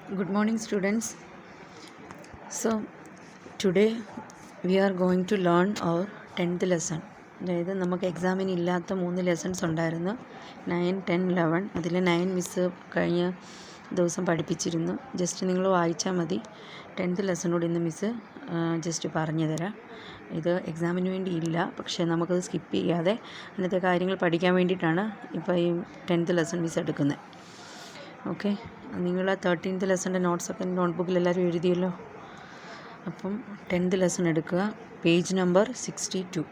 Good morning, students. So, today we are going to learn our 10th lesson. അതായത് നമുക്ക് എക്സാമിന് ഇല്ലാത്ത 3 lessons ഉണ്ടായിരുന്നു. 9, 10, 11. അതിൽ 9 മിസ്സ് കഴിഞ്ഞ ദിവസം പഠിപ്പിച്ചിരുന്നു. ജസ്റ്റ് നിങ്ങൾ വായിച്ചാൽ മതി. 10th ലെസണോട് ഇന്ന് മിസ്സ് ജസ്റ്റ് പറഞ്ഞു തരാം. ഇത് എക്സാമിന് വേണ്ടി ഇല്ല, പക്ഷേ നമുക്കത് സ്കിപ്പ് ചെയ്യാതെ അന്നത്തെ കാര്യങ്ങൾ പഠിക്കാൻ വേണ്ടിയിട്ടാണ് ഇപ്പോൾ ഈ 10th ലെസൺ മിസ്സ് എടുക്കുന്നത്. ഓക്കെ, നിങ്ങൾ 13th ലെസൻ്റെ നോട്ട്സൊക്കെ നോട്ട്ബുക്കിൽ എല്ലാവരും എഴുതിയല്ലോ. അപ്പം 10th ലെസൺ എടുക്കുക. Page number 62.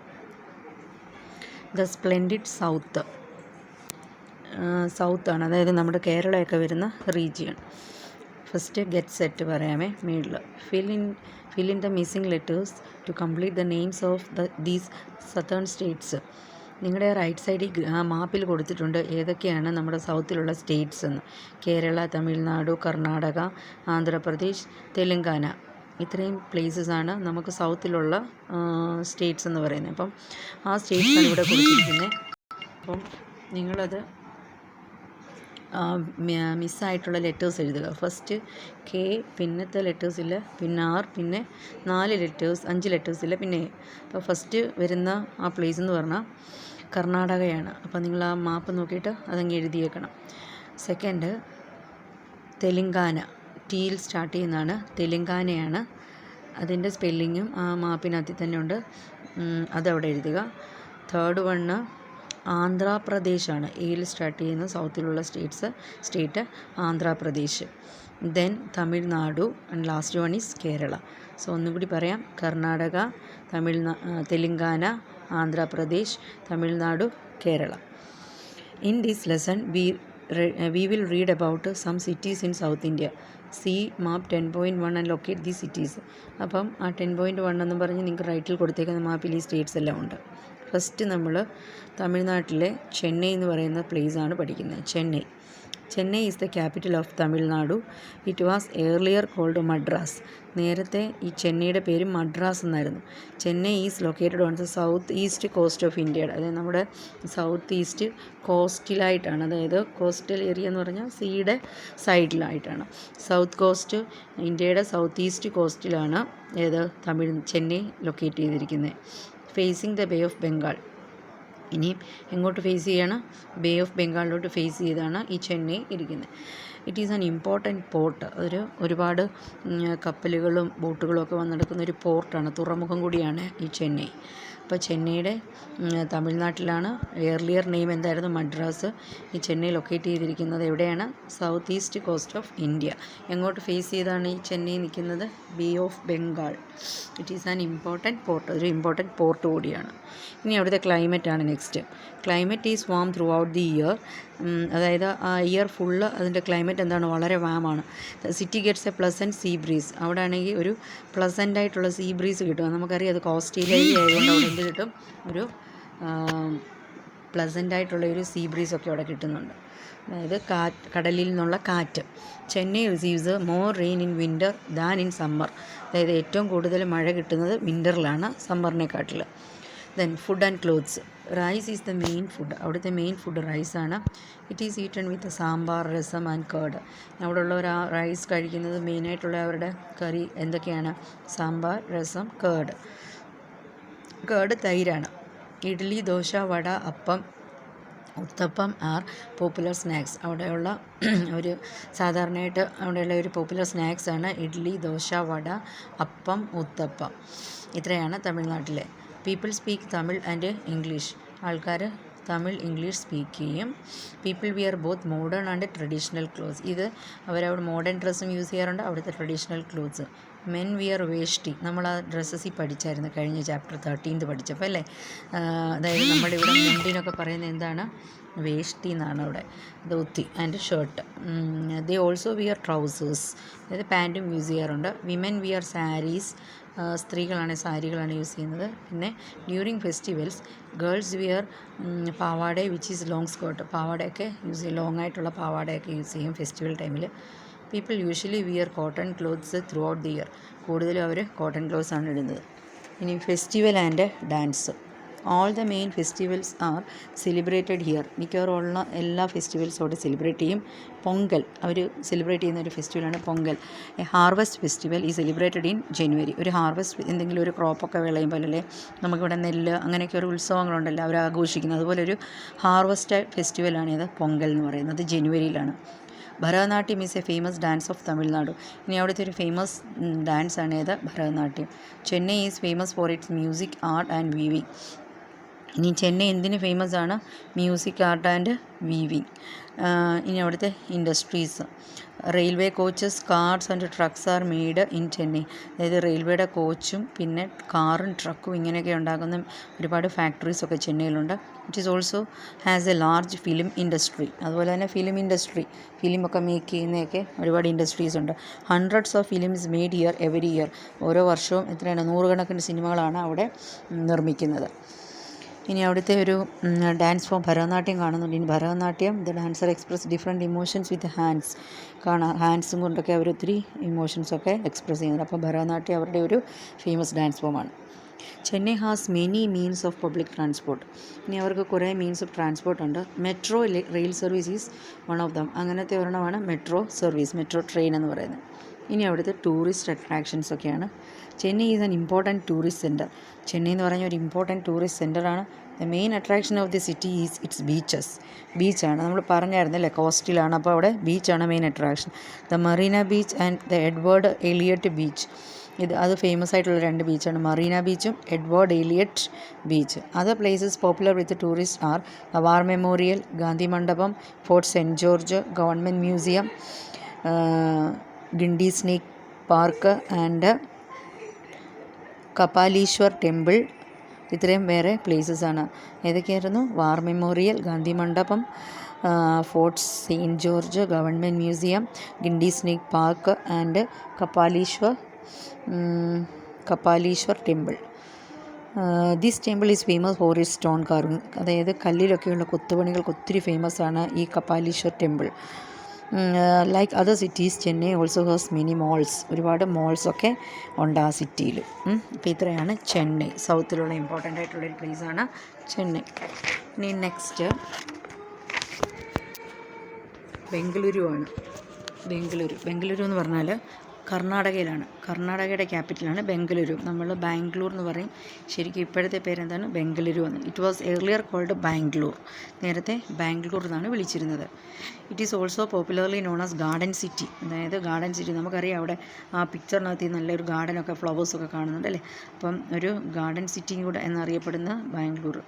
ദ സ്പ്ലെൻഡിഡ് സൗത്താണ്, അതായത് നമ്മുടെ കേരളമൊക്കെ വരുന്ന റീജിയൺ. ഫസ്റ്റ് ഗെറ്റ് സെറ്റ് പറയാമേ. മേളിൽ fill in the missing letters to complete the names of these southern states. നിങ്ങളുടെ റൈറ്റ് സൈഡിൽ മാപ്പിൽ കൊടുത്തിട്ടുണ്ട് ഏതൊക്കെയാണ് നമ്മുടെ സൗത്തിലുള്ള സ്റ്റേറ്റ്സ് എന്ന്. കേരള, തമിഴ്നാട്, കർണാടക, ആന്ധ്രാപ്രദേശ്, തെലുങ്കാന, ഇത്രയും പ്ലേസസാണ് നമുക്ക് സൗത്തിലുള്ള സ്റ്റേറ്റ്സ് എന്ന് പറയുന്നത്. അപ്പം ആ സ്റ്റേറ്റ്സാണ് ഇവിടെ കൊടുത്തിരിക്കുന്നത്. അപ്പം നിങ്ങളത് മിസ്സായിട്ടുള്ള ലെറ്റേഴ്സ് എഴുതുക. ഫസ്റ്റ് കെ, പിന്നത്തെ ലെറ്റേഴ്സില്ല, പിന്നെ ആർ, പിന്നെ 5 ലെറ്റേഴ്സില്ല, പിന്നെ എ. അപ്പോൾ ഫസ്റ്റ് വരുന്ന ആ പ്ലേസ് എന്ന് പറഞ്ഞാൽ കർണാടകയാണ്. അപ്പോൾ നിങ്ങൾ ആ മാപ്പ് നോക്കിയിട്ട് അതങ്ങ് എഴുതിയേക്കണം. സെക്കൻഡ് തെലുങ്കാന, ടിയിൽ സ്റ്റാർട്ട് ചെയ്യുന്നതാണ്, തെലുങ്കാനയാണ്. അതിൻ്റെ സ്പെല്ലിങ്ങും ആ മാപ്പിനകത്തിൽ തന്നെ ഉണ്ട്, അതവിടെ എഴുതുക. തേർഡ് വണ്ണ് ആന്ധ്രാപ്രദേശാണ്, എയിൽ സ്റ്റാർട്ട് ചെയ്യുന്ന സൗത്തിലുള്ള state Andhra Pradesh. Then Tamil Nadu and last one is Kerala. So ഒന്നുകൂടി പറയാം: Karnataka, Telangana, Andhra Pradesh, Tamil Nadu, Kerala. In this lesson we will read about some cities in South India. See map 10.1 and locate these cities. അപ്പം ആ 10.1 എന്ന് പറഞ്ഞ് നിങ്ങൾക്ക് റൈറ്റിൽ കൊടുത്തേക്കുന്ന മാപ്പിൽ ഈ സ്റ്റേറ്റ്സ് എല്ലാം ഉണ്ട്. ഫസ്റ്റ് നമ്മൾ തമിഴ്നാട്ടിലെ ചെന്നൈ എന്ന് പറയുന്ന പ്ലേസാണ് പഠിക്കുന്നത്. Chennai is the capital of Tamil Nadu. It was earlier called Madras. നേരത്തെ ഈ ചെന്നൈയുടെ പേര് മദ്രാസ് എന്നായിരുന്നു. Chennai is located on the south east coast of India. അതായത് നമ്മുടെ സൗത്ത് ഈസ്റ്റ് കോസ്റ്റിലായിട്ടാണ്, അതായത് കോസ്റ്റൽ ഏരിയ എന്ന് പറഞ്ഞാൽ സീയുടെ സൈഡിലായിട്ടാണ്. സൗത്ത് കോസ്റ്റ്, ഇന്ത്യയുടെ സൗത്ത് ഈസ്റ്റ് കോസ്റ്റിലാണ് ചെന്നൈ ലൊക്കേറ്റ് ചെയ്തിരിക്കുന്നത്. Phasing the bay of Bengal. ഇനിയും എങ്ങോട്ട് ഫേസ് ചെയ്യണം? ബേ ഓഫ് ബംഗാളിലോട്ട് ഫേസ് ചെയ്താണ് ഈ ചെന്നൈ ഇരിക്കുന്നത്. It is an important port. ഒരുപാട് കപ്പലുകളും ബോട്ടുകളും ഒക്കെ വന്നെടുക്കുന്ന ഒരു പോർട്ടാണ്, തുറമുഖം കൂടിയാണ് ഈ ചെന്നൈ. അപ്പോൾ ചെന്നൈയുടെ തമിഴ്നാട്ടിലാണ്. ഏർലിയർ നെയിം എന്തായിരുന്നു? മദ്രാസ്. ഈ ചെന്നൈ ലൊക്കേറ്റ് ചെയ്തിരിക്കുന്നത് എവിടെയാണ്? South east coast of India. എങ്ങോട്ട് ഫേസ് ചെയ്താണ് ഈ ചെന്നൈ നിൽക്കുന്നത്? Bay of Bengal. It is an important port, ഒരു ഇമ്പോർട്ടൻറ്റ് പോർട്ട് കൂടിയാണ്. ഇനി അവിടുത്തെ ക്ലൈമറ്റാണ് next. Climate is warm throughout the year. അതായത് ആ ഇയർ ഫുള്ള് അതിൻ്റെ ക്ലൈമറ്റ് എന്താണ്? വളരെ വാമാണ്. City gets a pleasant sea breeze. അവിടെ ആണെങ്കിൽ ഒരു പ്ലസൻ്റ് ആയിട്ടുള്ള സീ ബ്രീസ് കിട്ടും. നമുക്കറിയാം അത് കോസ്റ്റൽ ഏരിയ ആയതുകൊണ്ട് അവിടെ എന്ത് കിട്ടും? ഒരു പ്ലസൻ്റ് ആയിട്ടുള്ള ഒരു സീ ബ്രീസൊക്കെ അവിടെ കിട്ടുന്നുണ്ട്. അതായത് കടലിൽ നിന്നുള്ള കാറ്റ്. Chennai receives more rain in winter than in summer. അതായത് ഏറ്റവും കൂടുതൽ മഴ കിട്ടുന്നത് വിൻ്ററിലാണ്, സമ്മറിനെക്കാട്ടിൽ. Then food and clothes. Rice is the main food. അവിടുത്തെ മെയിൻ ഫുഡ് റൈസാണ്. It is eaten with sambar, rasam and curd. അവിടെ ഉള്ളവർ ആ റൈസ് കഴിക്കുന്നത് മെയിനായിട്ടുള്ള അവരുടെ കറി എന്തൊക്കെയാണ്? സാമ്പാർ, രസം, കേർഡ് തൈരാണ്. Idli, dosa, vada, appam, uttapam R popular snacks. അവിടെയുള്ള ഒരു സാധാരണയായിട്ട് അവിടെയുള്ള ഒരു പോപ്പുലർ സ്നാക്സാണ് ഇഡ്ഡലി, ദോശ, വട, അപ്പം, ഉത്തപ്പം. ഇത്രയാണ് തമിഴ്നാട്ടിലെ. People speak Tamil and English. ആൾക്കാർ തമിഴ്, ഇംഗ്ലീഷ് സ്പീക്ക് ചെയ്യും. People wear both modern and traditional clothes. ഇത് അവരവിടെ മോഡേൺ ഡ്രസ്സും യൂസ് ചെയ്യാറുണ്ട്, അവിടുത്തെ traditional clothes. Men wear veshti. നമ്മൾ ആ ഡ്രസ്സസിൽ പഠിച്ചായിരുന്നു കഴിഞ്ഞ ചാപ്റ്റർ 13 പഠിച്ചപ്പോൾ അല്ലേ. അതായത് നമ്മളിവിടെ മുണ്ടിനൊക്കെ പറയുന്നത് എന്താണ്? വേഷ്ടി എന്നാണ് അവിടെ. Dhoti and shirt. They also wear trousers, അതായത് പാൻറ്റും യൂസ് ചെയ്യാറുണ്ട്. Women wear saris. സ്ത്രീകളാണ് സാരികളാണ് യൂസ് ചെയ്യുന്നത്. പിന്നെ during festivals girls wear pavada which is long skirt. പാവാടയൊക്കെ യൂസ് ചെയ്യും, ലോങ് ആയിട്ടുള്ള പാവാടയൊക്കെ യൂസ് ചെയ്യും ഫെസ്റ്റിവൽ ടൈമിൽ. People usually wear cotton clothes throughout the year. കൂടുതലും അവർ കോട്ടൺ ക്ലോത്ത്സ് ആണ് ഇടുന്നത്. ഇനി festival and dance. All the main festivals are celebrated here. മിക്കവാറും ഉള്ള എല്ലാ ഫെസ്റ്റിവൽസും അവിടെ സെലിബ്രേറ്റ് ചെയ്യും. പൊങ്കൽ അവർ സെലിബ്രേറ്റ് ചെയ്യുന്ന ഒരു ഫെസ്റ്റിവലാണ് പൊങ്കൽ. എ ഹാർവസ്റ്റ് ഫെസ്റ്റിവൽ ഈ സെലിബ്രേറ്റഡ് ഇൻ ജനുവരി. ഒരു ഹാർവസ്റ്റ് എന്തെങ്കിലും ഒരു ക്രോപ്പൊക്കെ വിളയുമ്പോൾ അല്ലേ നമുക്കിവിടെ നെല്ല് അങ്ങനെയൊക്കെ ഒരു ഉത്സവങ്ങളുണ്ടല്ലോ അവർ ആഘോഷിക്കുന്നത്. അതുപോലെ ഒരു ഹാർവസ്റ്റ് ഫെസ്റ്റിവലാണിത് പൊങ്കൽ എന്ന് പറയുന്നത്. ജനുവരിയിലാണ്. Bharatanatyam is a famous dance of Tamil Nadu. ഇനി അവിടുത്തെ ഒരു ഫേമസ് ഡാൻസ് ആണ് ഏത്? Bharatanatyam. Chennai is famous for its music, art and weaving. ഇനി ചെന്നൈ എന്തിന് ഫേമസ് ആണ്? Music, art and weaving. ഇനി അവിടുത്തെ industries. Railway coaches, cars and trucks are made in Chennai. അതായത് റെയിൽവേയുടെ കോച്ചും പിന്നെ കാറും ട്രക്കും ഇങ്ങനെയൊക്കെ ഉണ്ടാക്കുന്ന ഒരുപാട് ഫാക്ടറീസൊക്കെ ചെന്നൈയിലുണ്ട്. It is also has a large film industry. അതുപോലെ തന്നെ ഫിലിം ഇൻഡസ്ട്രി, ഫിലിമൊക്കെ മേക്ക് ചെയ്യുന്നതൊക്കെ ഒരുപാട് ഇൻഡസ്ട്രീസ് ഉണ്ട്. Hundreds of films made year every year. ഓരോ വർഷവും എത്രയാണ്? 100 കണക്കിന് സിനിമകളാണ് അവിടെ നിർമ്മിക്കുന്നത്. ഇനി അവിടുത്തെ ഒരു ഡാൻസ് ഫോം ഭരതനാട്യം കാണുന്നുണ്ട്. ഇനി Bharatanatyam the dancer express different emotions with hands. ഹാൻഡ്സും കൊണ്ടൊക്കെ അവർ ഒത്തിരി ഇമോഷൻസൊക്കെ എക്സ്പ്രസ് ചെയ്യുന്നുണ്ട്. അപ്പോൾ ഭരതനാട്യം അവരുടെ ഒരു ഫേമസ് ഡാൻസ് ഫോമാണ്. Chennai has many means of public transport. ഇനി അവർക്ക് കുറേ മീൻസ് ഓഫ് ട്രാൻസ്പോർട്ട് ഉണ്ട്. Metro rail service is one of them. അങ്ങനത്തെ ഒരെണ്ണമാണ് മെട്രോ സർവീസ്, മെട്രോ ട്രെയിൻ എന്ന് പറയുന്നത്. ഇനി അവിടുത്തെ ടൂറിസ്റ്റ് അട്രാക്ഷൻസ് ഒക്കെയാണ്. Chennai is an important tourist centre. Chennai എന്ന് പറഞ്ഞ ഒരു ഇമ്പോർട്ടൻറ്റ് ടൂറിസ്റ്റ് സെൻറ്ററാണ്. The main attraction of the city is its beaches. ബീച്ചാണ്, നമ്മൾ പറഞ്ഞായിരുന്നല്ലേ കോസ്റ്റിലാണ്, അപ്പോൾ അവിടെ ബീച്ചാണ് main attraction. The Marina beach and the Edward Elliot beach. അത് ഫേമസ് ആയിട്ടുള്ള 2 ബീച്ചാണ്, മറീന ബീച്ചും Edward Elliot beach. Other places popular with tourist are war memorial, Gandhi Mandapam, fort saint George, government museum, Guindy snake park and Kapaleeshwar temple. ഇത്രയും വേറെ പ്ലേസസ് ആണ്. ഏതൊക്കെയായിരുന്നു? War memorial, Gandhi Mandapam, fort saint George, government museum, Guindy snake park and Kapaleeshwar temple. This temple is famous for its stone carving. അതായത് കല്ലിലൊക്കെയുള്ള കൊത്തുപണികൾക്ക് ഒത്തിരി famous ആണ് ഈ Kapaleeshwar temple. Like other cities Chennai also has many malls. ഒരുപാട് മോൾസൊക്കെ ഉണ്ട് ആ സിറ്റിയിൽ. അപ്പോൾ ഇത്രയാണ് ചെന്നൈ. സൗത്തിലുള്ള ഇമ്പോർട്ടൻ്റ് ആയിട്ടുള്ളൊരു പ്ലേസാണ് ചെന്നൈ. ഇനി നെക്സ്റ്റ് ബംഗളൂരു ആണ്. ബംഗളൂരു എന്ന് പറഞ്ഞാൽ കർണാടകയിലാണ്. കർണാടകയുടെ ക്യാപിറ്റലാണ് ബംഗളൂരു. നമ്മൾ ബാംഗ്ലൂർ എന്ന് പറയും. ശരിക്കും ഇപ്പോഴത്തെ പേരെന്താണ്? ബംഗളൂരു എന്ന്. It was earlier called Bangalore. നേരത്തെ ബാംഗ്ലൂർ എന്നാണ് വിളിച്ചിരുന്നത്. It is also popularly known as garden city. അതായത് ഗാർഡൻ സിറ്റി, നമുക്കറിയാം അവിടെ ആ പിക്ചറിനകത്ത് നല്ലൊരു ഗാർഡനൊക്കെ ഫ്ലവേഴ്സൊക്കെ കാണുന്നുണ്ട് അല്ലേ. അപ്പം ഒരു ഗാർഡൻ സിറ്റിയും കൂടെ എന്നറിയപ്പെടുന്ന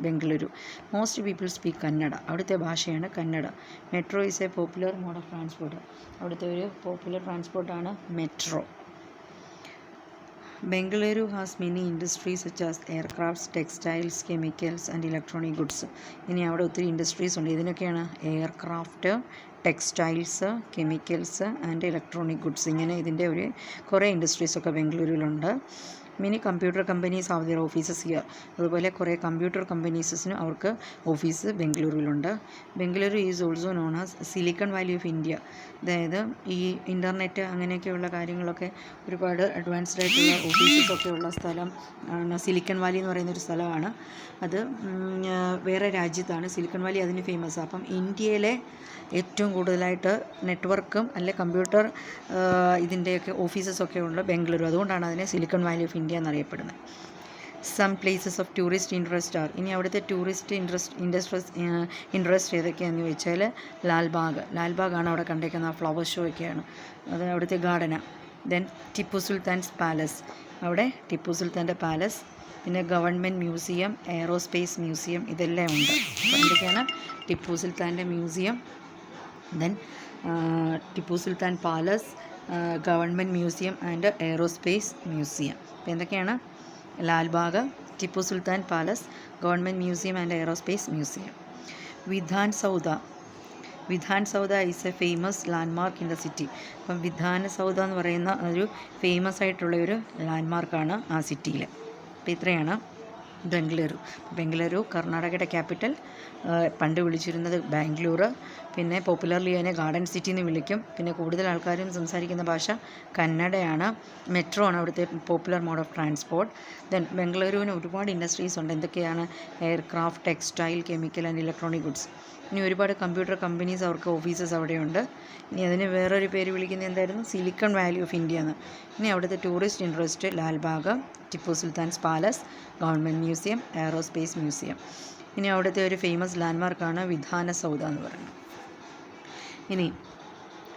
Bengaluru. Most people speak Kannada. അവിടുത്തെ ഭാഷയാണ് Kannada. Metro is a popular mode of transport. അവിടുത്തെ ഒരു പോപ്പുലർ ട്രാൻസ്പോർട്ടാണ് metro. Bengaluru has many industries such as aircrafts, textiles, chemicals and electronic goods. ഇനി അവിടെ ഒത്തിരി ഇൻഡസ്ട്രീസ് ഉണ്ട്. ഇതിനൊക്കെയാണ് aircraft, textiles, chemicals and electronic goods. ഇങ്ങനെ ഇതിൻ്റെ ഒരു കുറേ ഇൻഡസ്ട്രീസൊക്കെ ബംഗളൂരുവിലുണ്ട്. Many computer companies have their offices here. അതുപോലെ കുറേ കമ്പ്യൂട്ടർ കമ്പനീസിന് അവർക്ക് ഓഫീസ് ബംഗളൂരുവിലുണ്ട്. Bengaluru is also known as silicon valley of India. അതായത് ഈ ഇൻ്റർനെറ്റ് അങ്ങനെയൊക്കെയുള്ള കാര്യങ്ങളൊക്കെ ഒരുപാട് അഡ്വാൻസ്ഡ് ആയിട്ടുള്ള ഓഫീസസൊക്കെ ഉള്ള സ്ഥലം ആണ് സിലിക്കൺ വാലി എന്ന് പറയുന്നൊരു സ്ഥലമാണ്. അത് വേറെ രാജ്യത്താണ് സിലിക്കൺ വാലി, അതിന് ഫേമസ്. അപ്പം ഇന്ത്യയിലെ ഏറ്റവും കൂടുതലായിട്ട് നെറ്റ്വർക്കും അല്ലെ കമ്പ്യൂട്ടർ ഇതിൻ്റെയൊക്കെ ഓഫീസസൊക്കെ ഉള്ള ബംഗളൂരു. അതുകൊണ്ടാണ് അതിനെ സിലിക്കൺ വാലി ഓഫ് ഇന്ത്യ എന്നറിയപ്പെടുന്നത്. Some places of tourist interest are. ഇനി അവിടുത്തെ ടൂറിസ്റ്റ് ഇൻട്രസ്റ്റ് ഏതൊക്കെയാണെന്ന് ചോദിച്ചാൽ ലാൽബാഗാണ് അവിടെ കണ്ടേക്കുന്ന ആ ഫ്ലവർ ഷോ ഒക്കെയാണ്. അത് അവിടുത്തെ ഗാർഡനാണ്. ദെൻ ടിപ്പു സുൽത്താൻസ് പാലസ്, അവിടെ ടിപ്പു സുൽത്താൻ്റെ പാലസ്. പിന്നെ ഗവൺമെൻറ് മ്യൂസിയം, എയറോസ്പേസ് മ്യൂസിയം, ഇതെല്ലാം ഉണ്ട്. അപ്പോൾ എന്തൊക്കെയാണ്? ടിപ്പു സുൽത്താൻ്റെ museum, then Tipu Sultan palace, government museum and aerospace museum. അപ്പോൾ എന്തൊക്കെയാണ്? Lalbagh, Tipu Sultan palace, government museum and aerospace museum. Vidhan Soudha is a famous landmark in the city. അപ്പം വിധാന സൗദ എന്ന് പറയുന്ന ഒരു ഫേമസ് ആയിട്ടുള്ള ഒരു ലാൻഡ്മാർക്കാണ് ആ സിറ്റിയിൽ. അപ്പോൾ ഇത്രയാണ് ബംഗളൂരു. കർണാടകയുടെ ക്യാപിറ്റൽ. പണ്ട് വിളിച്ചിരുന്നത് ബാംഗ്ലൂർ. പിന്നെ പോപ്പുലർലി അതിനെ ഗാർഡൻ സിറ്റി എന്ന് വിളിക്കും. പിന്നെ കൂടുതൽ ആൾക്കാരും സംസാരിക്കുന്ന ഭാഷ കന്നഡയാണ്. മെട്രോ ആണ് അവിടുത്തെ popular mode of transport. Then ബംഗളൂരുവിന് ഒരുപാട് ഇൻഡസ്ട്രീസ് ഉണ്ട്. എന്തൊക്കെയാണ്? Aircraft, textile, chemical and electronic goods. ഇനി ഒരുപാട് കമ്പ്യൂട്ടർ കമ്പനീസ്, അവർക്ക് ഓഫീസസ് അവിടെയുണ്ട്. ഇനി അതിന് വേറൊരു പേര് വിളിക്കുന്നത് എന്തായിരുന്നു? സിലിക്കൺ വാലി ഓഫ് ഇന്ത്യ എന്ന്. ഇനി അവിടുത്തെ tourist interest Lalbagh, Tipu Sultan's palace, government museum, aerospace museum. ഇനി അവിടുത്തെ ഒരു ഫേമസ് ലാൻഡ്മാർക്കാണ് വിധാന സൗധ എന്ന് പറയുന്നത്. ഇനി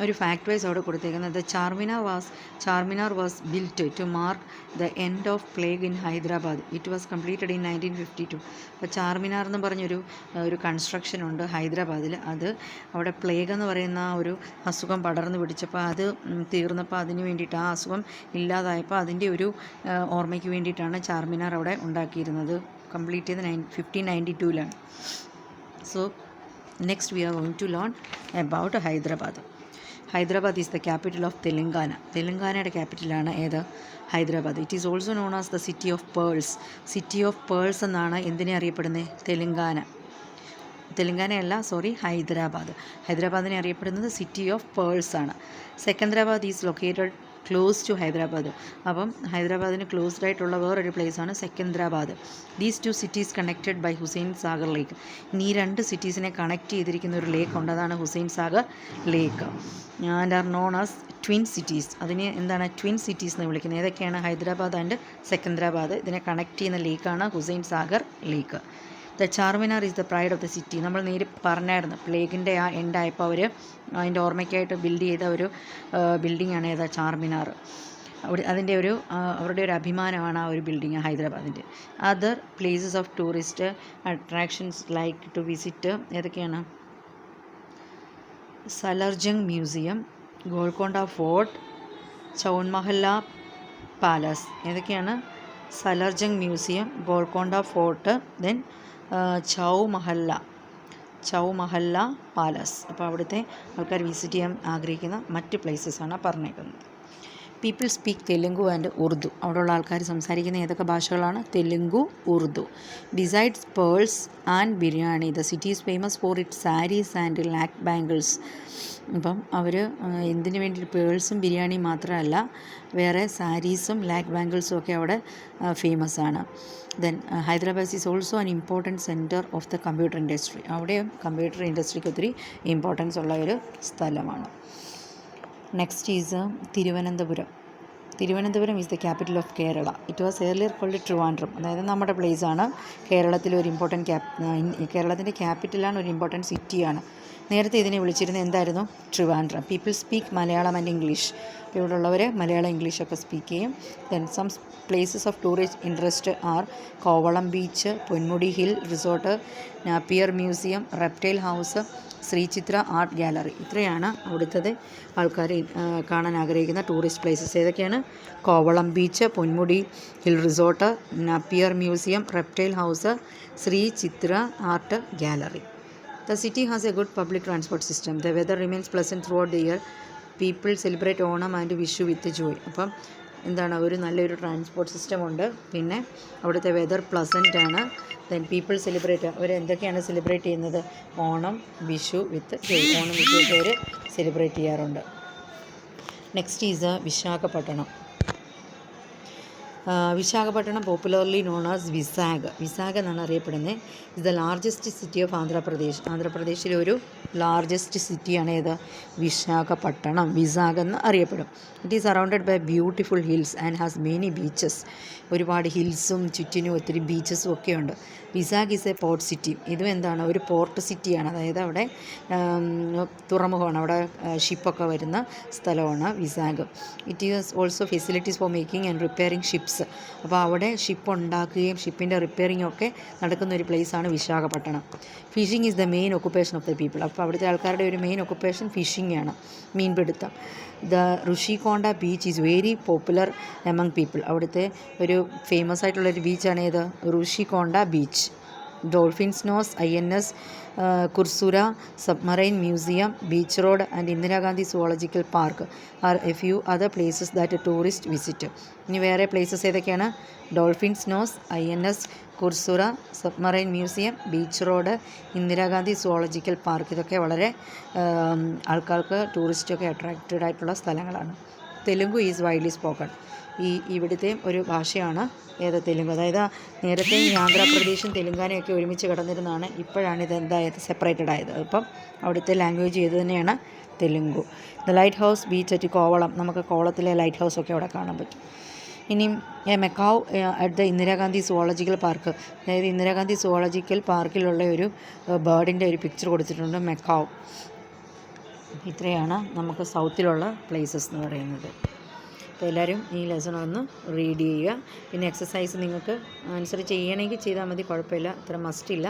ഒരു ഫാക്ട് വൈസ് അവിടെ കൊടുത്തേക്കുന്നത് Charminar was built to mark the end of plague in Hyderabad. It was completed in 1952. അപ്പോൾ ചാർമിനാർ എന്ന് പറഞ്ഞൊരു കൺസ്ട്രക്ഷൻ ഉണ്ട് ഹൈദരാബാദിൽ. അത് അവിടെ പ്ലേഗ് എന്ന് പറയുന്ന ഒരു അസുഖം പടർന്നു പിടിച്ചപ്പോൾ അത് തീർന്നപ്പോൾ അതിന് വേണ്ടിയിട്ട്, ആ അസുഖം ഇല്ലാതായപ്പോൾ അതിൻ്റെ ഒരു ഓർമ്മയ്ക്ക് വേണ്ടിയിട്ടാണ് ചാർമിനാർ അവിടെ ഉണ്ടാക്കിയിരുന്നത്. കംപ്ലീറ്റ് ചെയ്ത് 1592-ലാണ്. So next we are going to learn about Hyderabad. Hyderabad is the capital of Telangana. തെലങ്കാനയുടെ ക്യാപിറ്റലാണ് ഏത്? Hyderabad. It is also known as the city of pearls. City of pearls എന്നാണ് എന്തിനെ അറിയപ്പെടുന്നത്? ഹൈദരാബാദ്. ഹൈദരാബാദിനെ അറിയപ്പെടുന്നത് സിറ്റി ഓഫ് പേൾസ് ആണ്. Secunderabad is located close to Hyderabad. അപ്പം ഹൈദരാബാദിന് ക്ലോസ്ഡ് ആയിട്ടുള്ള വേറൊരു പ്ലേസാണ് Secunderabad. These 2 cities connected by Hussain Sagar lake. ഇനി ഈ 2 സിറ്റീസിനെ കണക്ട് ചെയ്തിരിക്കുന്ന ഒരു ലേക്ക് ഉണ്ട്, അതാണ് Hussain Sagar lake. And are known as twin cities. അതിനെ എന്താണ്? ട്വിൻ സിറ്റീസ് എന്ന് വിളിക്കുന്നത്. ഏതൊക്കെയാണ്? ഹൈദരാബാദ് ആൻഡ് സെക്കന്ദരാബാദ്. ഇതിനെ കണക്ട് ചെയ്യുന്ന ലേക്കാണ് Hussain Sagar lake. The Charminar is the pride of the city. നമ്മൾ പറഞ്ഞായിരുന്നു, പ്ലേഗിൻ്റെ ആ എൻഡായപ്പോൾ അവർ അതിൻ്റെ ഓർമ്മയ്ക്കായിട്ട് ബിൽഡ് ചെയ്ത ഒരു ബിൽഡിങ്ങാണ് ഏതാ? ചാർമിനാർ. അതിൻ്റെ അവരുടെ ഒരു അഭിമാനമാണ് ആ ഒരു ബിൽഡിങ് ഹൈദരാബാദിൻ്റെ. Other places of tourist attractions like to visit ഏതൊക്കെയാണ്? Salar Jung museum, Golconda fort, Chowmahalla palace. ഏതൊക്കെയാണ്? Salar Jung museum, Golconda fort, then Chowmahalla palace. അപ്പോൾ അവിടുത്തെ ആൾക്കാർ വിസിറ്റ് ചെയ്യാൻ ആഗ്രഹിക്കുന്ന മറ്റ് പ്ലേസസാണ് പറഞ്ഞേക്കുന്നത്. People speak Telugu and Urdu. അവിടെയുള്ള ആൾക്കാർ സംസാരിക്കുന്ന ഏതൊക്കെ ഭാഷകളാണ്? Telugu, Urdu. Besides pearls and biryani, the city is famous for it saris and lac bangles. അപ്പം അവർ എന്തിനു വേണ്ടി? പേൾസും ബിരിയാണിയും മാത്രമല്ല, വേറെ സാരീസും ലാക്ക് ബാംഗിൾസും ഒക്കെ അവിടെ ഫേമസ് ആണ്. Then Hyderabad is also an important centre of the computer industry. അവിടെയും കമ്പ്യൂട്ടർ ഇൻഡസ്ട്രിക്ക് ഒത്തിരി ഇമ്പോർട്ടൻസ് ഉള്ള ഒരു സ്ഥലമാണ്. Next is Thiruvananthapuram. Thiruvananthapuram is the capital of Kerala. It was earlier called Trivandrum. അതായത് നമ്മുടെ പ്ലേസാണ്. കേരളത്തിലെ ഒരു ഇമ്പോർട്ടൻറ്റ് കേരളത്തിൻ്റെ ക്യാപിറ്റലാണ്, ഒരു ഇമ്പോർട്ടൻറ്റ് സിറ്റിയാണ്. നേരത്തെ ഇതിനെ വിളിച്ചിരുന്നത് എന്തായിരുന്നു? Trivandrum. People speak Malayalam and English. ഇവിടെ ഉള്ളവർ മലയാളം ഇംഗ്ലീഷൊക്കെ സ്പീക്ക് ചെയ്യും. Then some places of tourist interest are Kovalam beach, Ponmudi hill resort, Napier museum, reptile house, Sree Chitra art gallery. ഇത്രയാണ് അവിടുത്തെ ആൾക്കാർ കാണാൻ ആഗ്രഹിക്കുന്ന ടൂറിസ്റ്റ് പ്ലേസസ്. ഏതൊക്കെയാണ്? Kovalam beach, Ponmudi hill resort, Napier museum, reptile house, Sree Chitra art gallery. The city has a good public transport system. The weather remains pleasant throughout the year. People celebrate Onam and Vishu with joy. അപ്പം എന്താണ്? ഒരു നല്ലൊരു transport system ഉണ്ട്. പിന്നെ അവിടുത്തെ weather pleasant ആണ്. Then people celebrate. അവർ എന്തൊക്കെയാണ് സെലിബ്രേറ്റ് ചെയ്യുന്നത്? ഓണം, വിഷു വിത്ത് ജോയ്. ഓണം, വിഷു ഒക്കെ അവർ സെലിബ്രേറ്റ് ചെയ്യാറുണ്ട്. Next is Visakhapatnam. Visakhapatnam popularly known as Vizag. Vizag എന്നാണ് അറിയപ്പെടുന്നത്. Is the largest city of Andhra Pradesh. ആന്ധ്രാപ്രദേശിലെ ഒരു ലാർജസ്റ്റ് സിറ്റിയാണ് ഏത്? വിശാഖപട്ടണം. വിസാഗ് എന്ന് അറിയപ്പെടും. It is surrounded by beautiful hills and has many beaches. ഒരുപാട് ഹിൽസും ചുറ്റിനും ഒത്തിരി ബീച്ചസും ഒക്കെ ഉണ്ട്. Vizag is a port city. ഇതും എന്താണ്? ഒരു പോർട്ട് സിറ്റിയാണ്. അതായത് അവിടെ തുറമുഖമാണ്, അവിടെ ഷിപ്പൊക്കെ വരുന്ന സ്ഥലമാണ് Vizag. It is also facilities for making and repairing ships. അപ്പോൾ അവിടെ ഷിപ്പ് ഉണ്ടാക്കുകയും ഷിപ്പിൻ്റെ റിപ്പയറിംഗ് ഒക്കെ നടക്കുന്ന ഒരു പ്ലേസാണ് Visakhapatnam. Fishing is the main occupation of the people. അപ്പോൾ അവിടുത്തെ ആൾക്കാരുടെ ഒരു മെയിൻ ഒക്കുപ്പേഷൻ ഫിഷിംഗ് ആണ്, മീൻപിടുത്തം. The Rushikonda beach is very popular among people. അവിടുത്തെ ഒരു ഫേമസ് ആയിട്ടുള്ളൊരു ബീച്ചാണ് ഏത്? Rushikonda beach. Dolphin's nose, INS Kursura, submarine museum, beach road and Indira Gandhi zoological park R A few other places that tourist visit. ഇനി വേറെ പ്ലേസസ് ഏതൊക്കെയാണ്? Dolphins nose, INS Kursura, submarine museum, beach road, Indira Gandhi zoological park. ഇതൊക്കെ വളരെ ആൾക്കാർക്ക് ടൂറിസ്റ്റൊക്കെ അട്രാക്റ്റഡ് ആയിട്ടുള്ള സ്ഥലങ്ങളാണ്. Telugu is widely spoken. ഇവിടുത്തെ ഒരു ഭാഷയാണ് ഏത്? തെലുങ്ക്. അതായത് നേരത്തെ ഈ ആന്ധ്രാപ്രദേശും തെലുങ്കാനയൊക്കെ ഒരുമിച്ച് കിടന്നിരുന്നതാണ്. ഇപ്പോഴാണ് ഇത് എന്തായത്? സെപ്പറേറ്റഡ് ആയത്. അപ്പം അവിടുത്തെ ലാംഗ്വേജ് ഏത് തന്നെയാണ്? Telugu. The light house beach at Kovalam. നമുക്ക് കോവളത്തിലെ ലൈറ്റ് ഹൗസൊക്കെ അവിടെ കാണാൻ പറ്റും. ഇനിയും macaw at the Indira Gandhi zoological park. അതായത് ഇന്ദിരാഗാന്ധി സുവോളജിക്കൽ പാർക്കിലുള്ള ഒരു ബേർഡിൻ്റെ ഒരു പിക്ചർ കൊടുത്തിട്ടുണ്ട്, മെക്കാവ്. ഇത്രയാണ് നമുക്ക് സൗത്തിലുള്ള പ്ലേസസ് എന്ന് പറയുന്നത്. അപ്പോൾ എല്ലാവരും ഈ ലെസൺ ഒന്ന് റീഡ് ചെയ്യുക. പിന്നെ എക്സസൈസ് നിങ്ങൾക്ക് ആൻസർ ചെയ്യണമെങ്കിൽ ചെയ്താൽ മതി, കുഴപ്പമില്ല. അത്ര മസ്റ്റില്ല.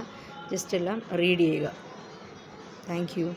ജസ്റ്റ് എല്ലാം റീഡ് ചെയ്യുക. Thank you.